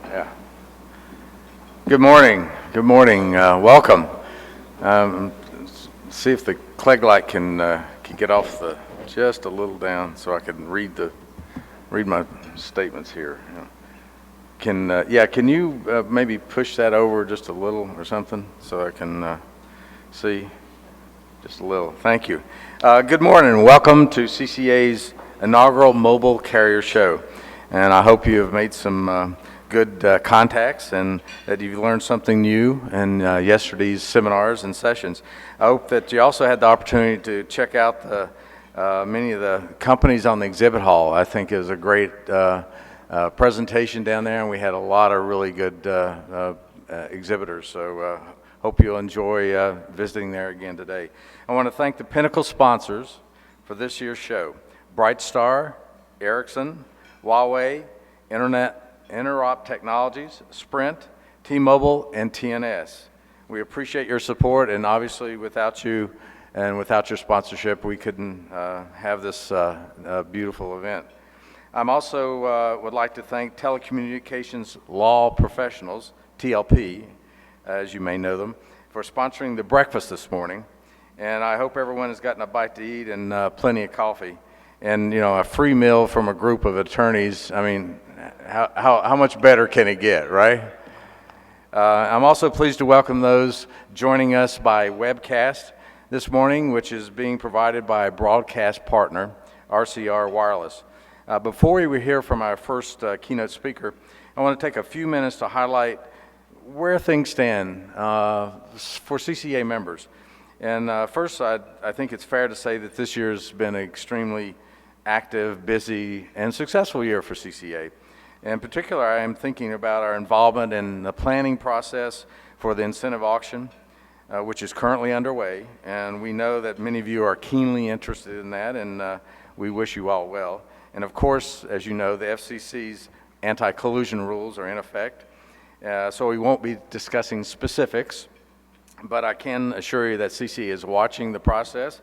Yeah. Good morning. Good morning. Welcome. Um, See if the Clegg light can get off the just a little down so I can read my statements here. Can you maybe push that over just a little or something so I can see just a little? Thank you. Good morning and welcome to CCA's inaugural Mobile Carrier Show. And I hope you have made some good contacts and that you've learned something new in yesterday's seminars and sessions. I hope that you also had the opportunity to check out many of the companies on the exhibit hall. I think it was a great presentation down there, and we had a lot of really good exhibitors. So hope you'll enjoy visiting there again today. I want to thank the Pinnacle sponsors for this year's show: Brightstar, Ericsson, Huawei, Interop Technologies, Sprint, T-Mobile, and TNS. We appreciate your support, and obviously without you and without your sponsorship, we couldn't have this beautiful event. I'm also would like to thank Telecommunications Law Professionals, TLP, as you may know them, for sponsoring the breakfast this morning. And I hope everyone has gotten a bite to eat and plenty of coffee. And, you know, a free meal from a group of attorneys, I mean, how much better can it get, right? I'm also pleased to welcome those joining us by webcast this morning, which is being provided by a broadcast partner, RCR Wireless. Before we hear from our first keynote speaker, I want to take a few minutes to highlight where things stand for CCA members. And first, I think it's fair to say that this year has been an extremely active, busy, and successful year for CCA. In particular, I am thinking about our involvement in the planning process for the incentive auction, which is currently underway. And we know that many of you are keenly interested in that, and we wish you all well. And of course, as you know, the FCC's anti-collusion rules are in effect, so we won't be discussing specifics, but I can assure you that CCA is watching the process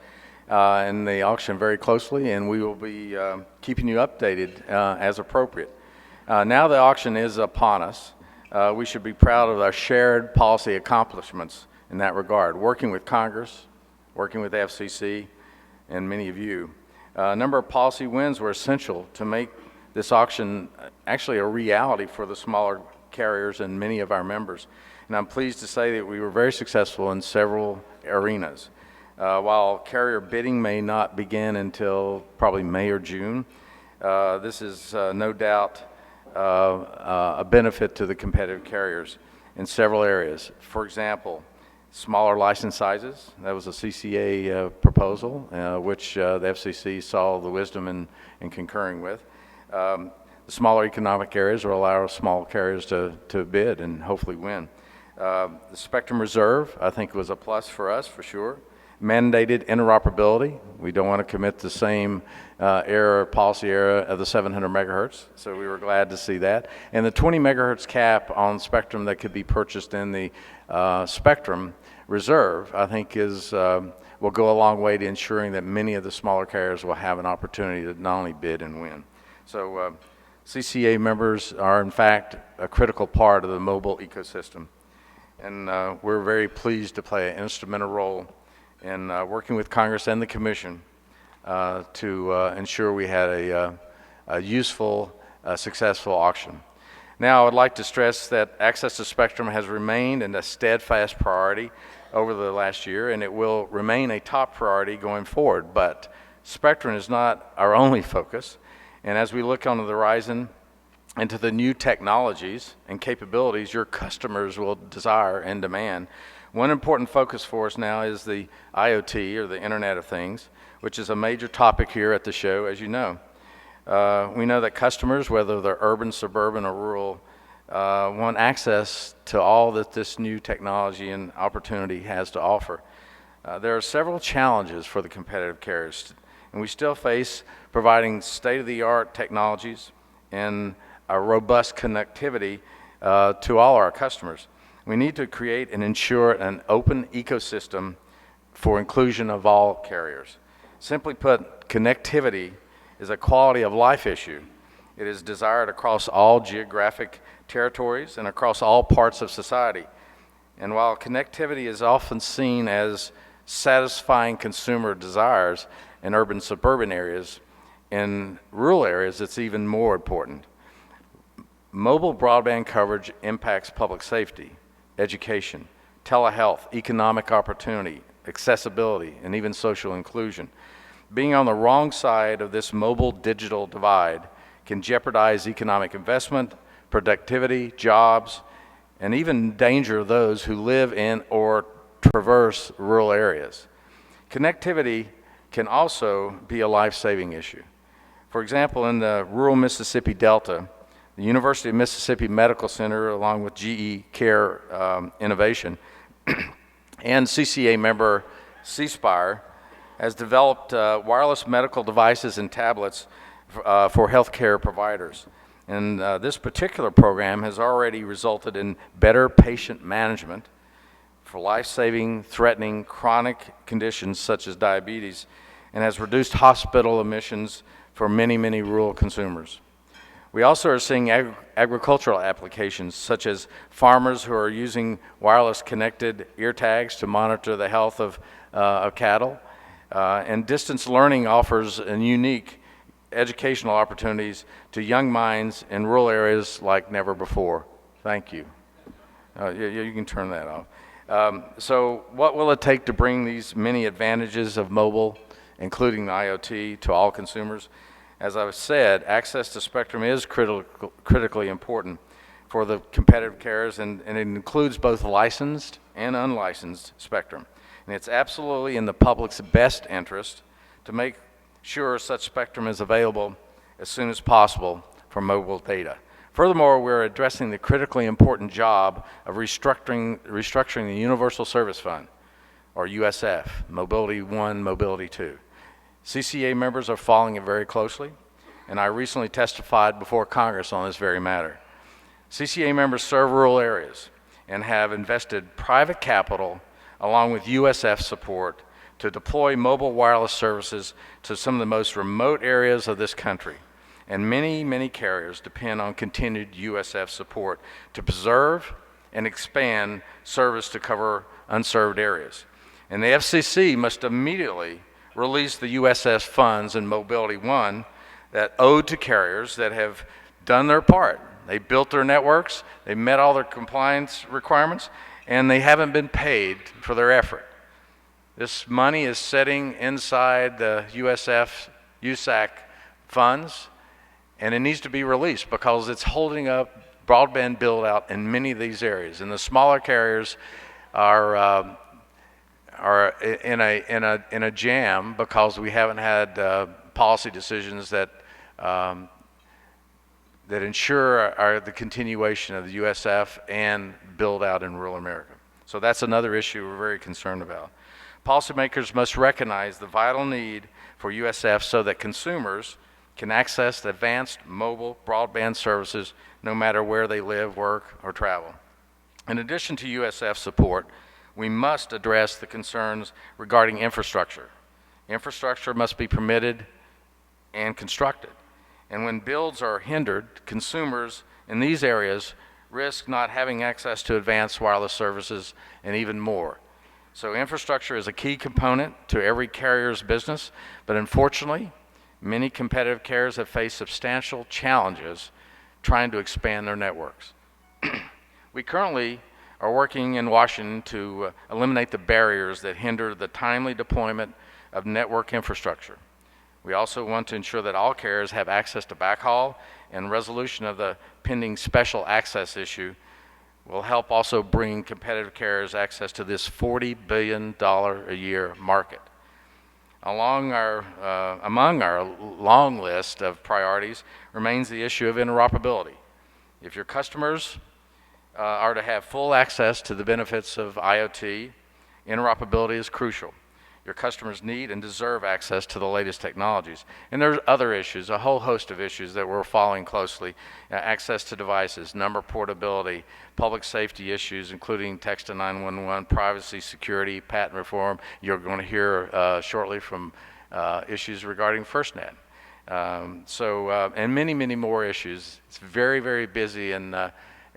and the auction very closely, and we will be keeping you updated as appropriate. Now the auction is upon us. We should be proud of our shared policy accomplishments in that regard, working with Congress, working with the FCC, and many of you. A number of policy wins were essential to make this auction actually a reality for the smaller carriers and many of our members. And I'm pleased to say that we were very successful in several arenas. While carrier bidding may not begin until probably May or June, this is no doubt a benefit to the competitive carriers in several areas. For example, smaller license sizes. That was a CCA proposal, which the FCC saw the wisdom in concurring with. The smaller economic areas will allow small carriers to bid and hopefully win. The Spectrum Reserve, I think, was a plus for us, for sure. Mandated interoperability. We don't want to commit the same policy error of the 700 megahertz, so we were glad to see that. And the 20 megahertz cap on spectrum that could be purchased in the Spectrum Reserve, I think, will go a long way to ensuring that many of the smaller carriers will have an opportunity to not only bid and win. So CCA members are, in fact, a critical part of the mobile ecosystem. And we're very pleased to play an instrumental role in working with Congress and the Commission to ensure we had a useful, successful auction. Now, I would like to stress that access to spectrum has remained a steadfast priority over the last year, and it will remain a top priority going forward. But spectrum is not our only focus. And as we look on the horizon into the new technologies and capabilities your customers will desire and demand, one important focus for us now is the IoT, or the Internet of Things, which is a major topic here at the show, as you know. We know that customers, whether they're urban, suburban, or rural, want access to all that this new technology and opportunity has to offer. There are several challenges for the competitive carriers, and we still face providing state-of-the-art technologies and a robust connectivity to all our customers. We need to create and ensure an open ecosystem for inclusion of all carriers. Simply put, connectivity is a quality of life issue, It is desired across all geographic territories and across all parts of society. And while connectivity is often seen as satisfying consumer desires in urban suburban areas, in rural areas it's even more important. Mobile broadband coverage impacts public safety, education, telehealth, economic opportunity, accessibility, and even social inclusion. Being on the wrong side of this mobile digital divide can jeopardize economic investment, productivity, jobs, and even endanger those who live in or traverse rural areas. Connectivity can also be a life-saving issue. For example, in the rural Mississippi Delta, the University of Mississippi Medical Center, along with GE Care Innovation, and CCA member C-Spire, has developed wireless medical devices and tablets for healthcare providers. And this particular program has already resulted in better patient management for life-saving, threatening chronic conditions such as diabetes, and has reduced hospital admissions for many, many rural consumers. We also are seeing agricultural applications, such as farmers who are using wireless connected ear tags to monitor the health of cattle. And distance learning offers a unique educational opportunities to young minds in rural areas like never before. Thank you. You can turn that off. So what will it take to bring these many advantages of mobile, including the IoT, to all consumers? As I've said, access to spectrum is critically important for the competitive carriers, and it includes both licensed and unlicensed spectrum. And it's absolutely in the public's best interest to make sure such spectrum is available as soon as possible for mobile data. Furthermore, we're addressing the critically important job of restructuring the Universal Service Fund, or USF, Mobility 1, Mobility 2. CCA members are following it very closely, and I recently testified before Congress on this very matter. CCA members serve rural areas and have invested private capital along with USF support to deploy mobile wireless services to some of the most remote areas of this country. And many, many carriers depend on continued USF support to preserve and expand service to cover unserved areas. And the FCC must immediately release the USF funds in Mobility 1 that owed to carriers that have done their part. They built their networks, they met all their compliance requirements, and they haven't been paid for their effort. This money is sitting inside the USAC funds, and it needs to be released because it's holding up broadband build out in many of these areas. And the smaller carriers are in a jam because we haven't had policy decisions that ensure the continuation of the USF and build out in rural America. So that's another issue we're very concerned about. Policymakers must recognize the vital need for USF so that consumers can access advanced mobile broadband services no matter where they live, work, or travel. In addition to USF support, we must address the concerns regarding infrastructure. Infrastructure must be permitted and constructed. And when builds are hindered, consumers in these areas risk not having access to advanced wireless services and even more. So infrastructure is a key component to every carrier's business, but unfortunately, many competitive carriers have faced substantial challenges trying to expand their networks. We currently are working in Washington to eliminate the barriers that hinder the timely deployment of network infrastructure. We also want to ensure that all carriers have access to backhaul, and resolution of the pending special access issue will help also bring competitive carriers access to this $40 billion a year market. Among our long list of priorities remains the issue of interoperability. If your customers are to have full access to the benefits of IoT, interoperability is crucial. Your customers need and deserve access to the latest technologies. And there's other issues, a whole host of issues that we're following closely. Access to devices, number portability, public safety issues, including text to 911, privacy, security, patent reform. You're going to hear shortly from issues regarding FirstNet. And many, many more issues. It's very, very busy in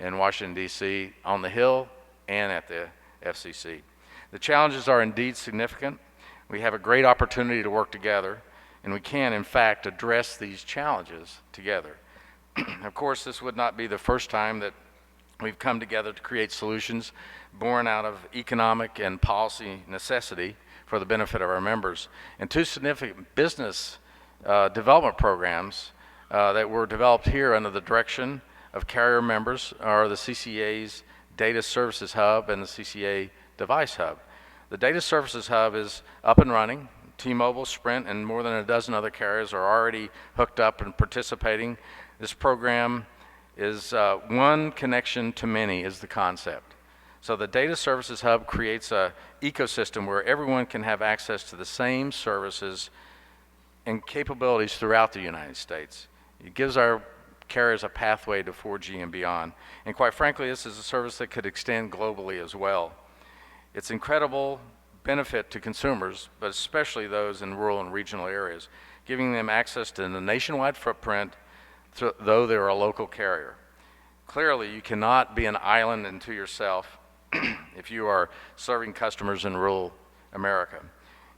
Washington, D.C., on the Hill and at the FCC. The challenges are indeed significant. We have a great opportunity to work together, and we can, in fact, address these challenges together. Of course, this would not be the first time that we've come together to create solutions born out of economic and policy necessity for the benefit of our members. And two significant business development programs that were developed here under the direction of carrier members are the CCA's Data Services Hub and the CCA Device Hub. The Data Services Hub is up and running. T-Mobile, Sprint, and more than a dozen other carriers are already hooked up and participating. This program is one connection to many is the concept. So the Data Services Hub creates an ecosystem where everyone can have access to the same services and capabilities throughout the United States. It gives our carriers a pathway to 4G and beyond. And quite frankly, this is a service that could extend globally as well. It's incredible benefit to consumers, but especially those in rural and regional areas, giving them access to the nationwide footprint, though they're a local carrier. Clearly, you cannot be an island unto yourself if you are serving customers in rural America.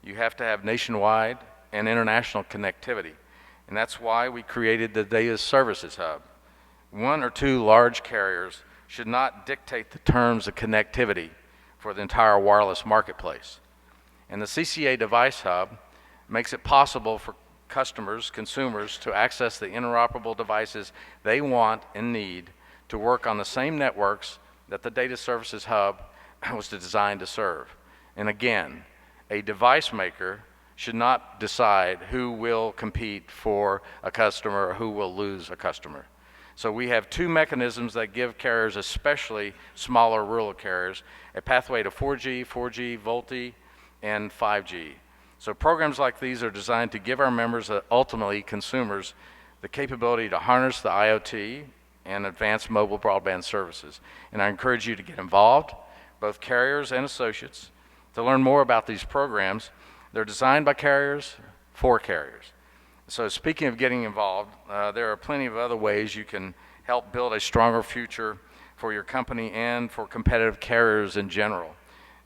You have to have nationwide and international connectivity, and that's why we created the Data Services Hub. One or two large carriers should not dictate the terms of connectivity for the entire wireless marketplace. And the CCA Device Hub makes it possible for customers, consumers, to access the interoperable devices they want and need to work on the same networks that the Data Services Hub was designed to serve. And again, a device maker should not decide who will compete for a customer or who will lose a customer. So we have two mechanisms that give carriers, especially smaller rural carriers, a pathway to 4G, 4G, VoLTE, and 5G. So programs like these are designed to give our members, ultimately consumers, the capability to harness the IoT and advanced mobile broadband services. And I encourage you to get involved, both carriers and associates, to learn more about these programs. They're designed by carriers for carriers. So speaking of getting involved, there are plenty of other ways you can help build a stronger future for your company and for competitive carriers in general.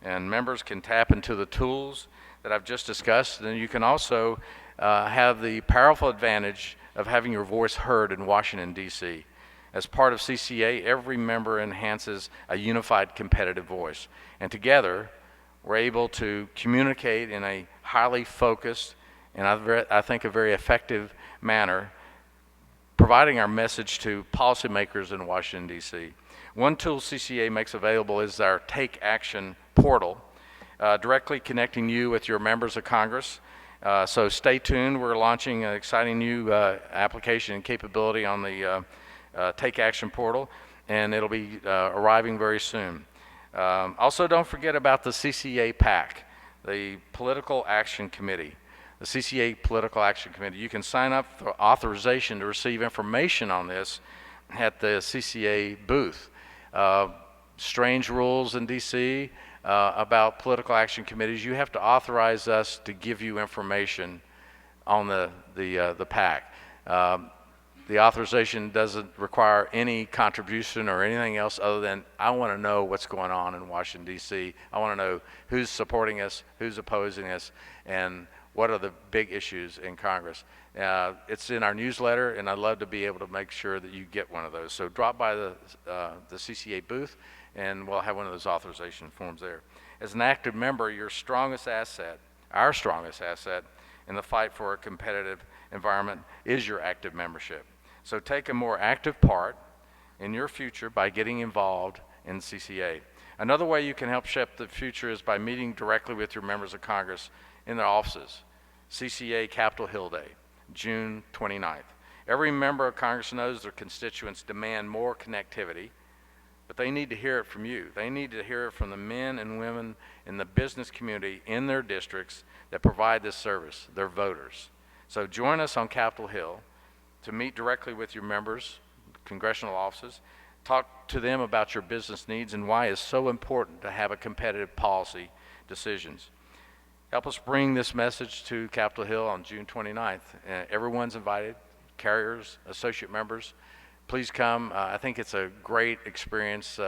And members can tap into the tools that I've just discussed. And you can also have the powerful advantage of having your voice heard in Washington, D.C. As part of CCA, every member enhances a unified competitive voice. And together, we're able to communicate in a highly focused and I think a very effective manner, providing our message to policymakers in Washington, D.C. One tool CCA makes available is our Take Action portal, directly connecting you with your members of Congress. So stay tuned. We're launching an exciting new application and capability on the Take Action portal, and it'll be arriving very soon. Also, don't forget about the CCA PAC, the Political Action Committee. The CCA Political Action Committee. You can sign up for authorization to receive information on this at the CCA booth. Strange rules in DC about political action committees. You have to authorize us to give you information on the PAC. The authorization doesn't require any contribution or anything else other than I want to know what's going on in Washington, D.C. I want to know who's supporting us, who's opposing us, and what are the big issues in Congress. It's in our newsletter, and I'd love to be able to make sure that you get one of those. So drop by the CCA booth, and we'll have one of those authorization forms there. As an active member, your strongest asset, our strongest asset in the fight for a competitive environment is your active membership. So take a more active part in your future by getting involved in CCA. Another way you can help shape the future is by meeting directly with your members of Congress in their offices. CCA Capitol Hill Day, June 29th. Every member of Congress knows their constituents demand more connectivity, but they need to hear it from you. They need to hear it from the men and women in the business community in their districts that provide this service, their voters. So join us on Capitol Hill to meet directly with your members, congressional offices, talk to them about your business needs and why it's so important to have a competitive policy decisions. help us bring this message to Capitol Hill on June 29th. Everyone's invited, carriers, associate members. Please come. I think it's a great experience.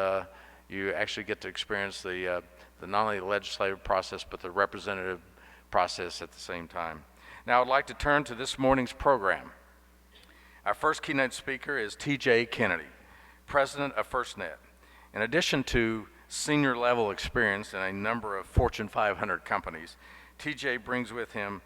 You actually get to experience the not only the legislative process, but the representative process at the same time. Now I'd like to turn to this morning's program. Our first keynote speaker is T.J. Kennedy, President of FirstNet. In addition to senior level experience in a number of Fortune 500 companies, TJ brings with him